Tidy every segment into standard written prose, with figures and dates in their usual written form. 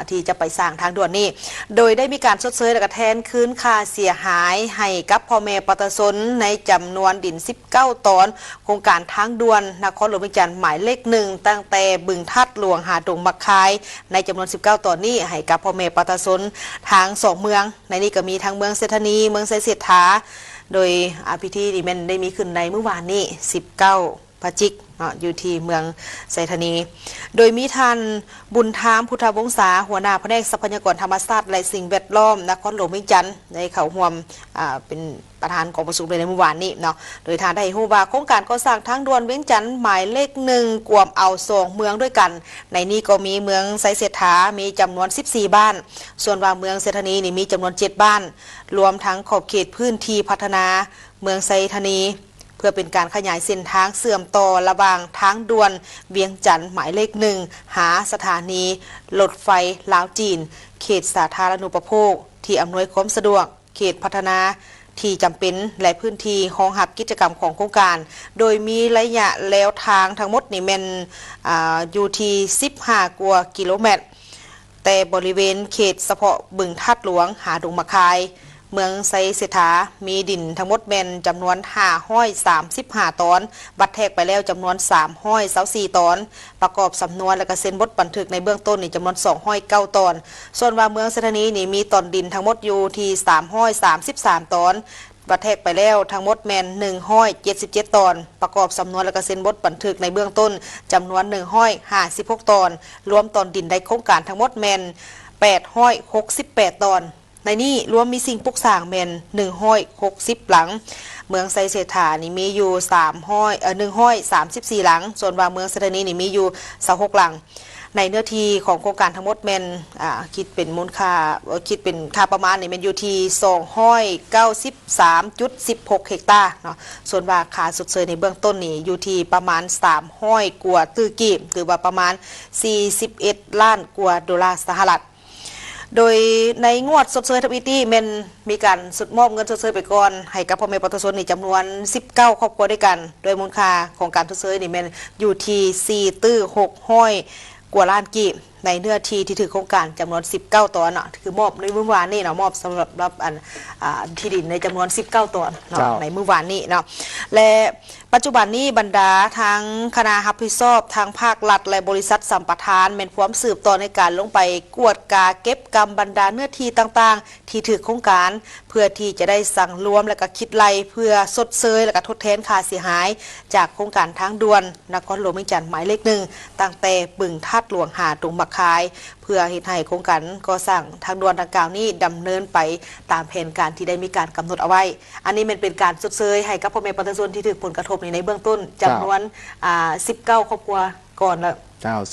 ที่จะไปสร้างทางด่วนนี้โดยได้มีการชดเชยและก็แทนคืนค่าเสียหายให้กับพ่อแม่ประชาชนในจำนวนดิน19ตอนโครงการทางด่วนนครหลวงเวียงจันทร์หมายเลข1ตั้งแต่บึงทัดหลวงหาดงมักคายในจำนวน19ตอนนี้ให้กับพ่อแม่ประชาชนทาง2เมืองในนี้ก็มีทั้งเมืองเศรษฐนีเมืองไซเศรษฐาโดยพิธีนี้มันได้มีขึ้นในเมื่อวานนี้19พฤศจิกอยู่ที่เมืองไซธานีโดยมีท่านบุญธามพุทธวงศาหัวหน้าแผนกทรัพยากรธรรมชาติและสิ่งแวดล้อมนครหลวงเวียงจันทร์ในเขาห่วมเป็นประธานกองประชุมในเมื่อวานนี้เนาะโดยทางได้ฮู้ว่าโครงการก่อสร้างทางด่วนเวียงจันทร์หมายเลข1กวมเอา2เมืองด้วยกันในนี้ก็มีเมืองไซเศรษฐามีจำนวน14บ้านส่วนว่าเมืองเศรษฐนีนี่มีจำนวน7บ้านรวมทั้งขอบเขตพื้นที่พัฒนาเมืองไซธานีเพื่อเป็นการขยายเส้นทางเสื่อมต่อระหว่างทางด่วนเวียงจันทร์หมายเลข1หาสถานีรถไฟลาวจีนเขตสาธารณูปโภคที่อำนวยความสะดวกเขตพัฒนาที่จำเป็นและพื้นที่รองรับกิจกรรมของโครงการโดยมีระยะแล้วทางทั้งหมดนี่เป็นอยู่ที่15กว่ากิโลเมตรแต่บริเวณเขตเฉพาะบึงทัดหลวงหาดงมะคายเมืองไซเศรษฐามีดินทั้งหมดเป็นจำนวน535ตอนบัตรแทกไปแล้วจำนวน324ตอนประกอบสำนวนและก็เซ็นบทบันทึกในเบื้องต้นนี่จำนวน209ตอนส่วนว่าเมืองเศรษฐนีนี่มีตอนดินทั้งหมดอยู่ที่333ตอนบัตรแทกไปแล้วทั้งหมดแมน177ตอนประกอบสำนวนและก็เซ็นบทบันทึกในเบื้องต้นจำนวน156ตอนรวมตอนดินในโครงการทั้งหมดแมน868ตอนในนี้รวมมีสิ่งปลูกสร้างแมน160หลังเมืองไซเศรษฐานี่มีอยู่134หลังส่วนว่าเมืองเศรษฐนีนี่มีอยู่26หลังในเนื้อที่ของโครงการทั้งหมดแมนคิดเป็นมูลค่าคิดเป็นค่าประมาณนี่มันอยู่ที่293.16เฮกตาร์เนาะส่วนว่าค่าชดเชยในเบื้องต้นนี่อยู่ที่ประมาณ300กว่าตื้อกีบหรือว่าประมาณ41ล้านกว่าดอลลาร์สหรัฐโดยในงวดชดเชยทวีตี้มันมีการสุดมอบเงินชดเชยไปก่อนให้กับพ่อแม่ประชาชนในจำนวน19ครอบครัวด้วยกันโดยมูลค่าของการชดเชยนี่มันอยู่ที่4ตื้อ600กว่าล้านกีบในเนื้อที่ที่ถือโครงการจำนวน19ตอนเนาะคือมอบในเมื่อวานนี้เนาะมอบสำหรับที่ดินในจำนวน19ตอนเนาะในเมื่อวานนี้เนาะและปัจจุบันนี้บรรดาทางคณะรับผิดชอบทางภาครัฐและบริษัทสัมปทานเป็นความสืบต่อในการลงไปกวดกาเก็บกำบรรดาเนื้อที่ต่างๆที่ถือโครงการเพื่อที่จะได้สั่งรวมและก็คิดไล่เพื่อชดเชยและก็ทดแทนค่าเสียหายจากโครงการทางด่วนนครหลวงเวียงจันทร์หมายเลข1ตั้งแต่บึงทัดหลวงหาดงมักคายเพื่อให้โครงการก่อสร้างทางด่วนดังกล่าวนี้ดำเนินไปตามแผนการที่ได้มีการกำหนดเอาไว้อันนี้มันเป็นการชดเชยให้กับพ่อแม่ประชาชนที่ถูกผลกระทบในเบื้องต้นจำนวน19ครอบครัวก่อนแล้ว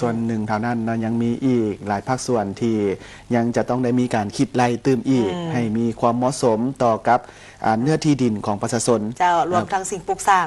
ส่วนหนึ่งเท่านั้นยังมีอีกหลายภาคส่วนที่ยังจะต้องได้มีการคิดไล่ตื้มอีกให้มีความเหมาะสมต่อกับเนื้อที่ดินของประชาชนรวมทั้งสิ่งปลูกสร้าง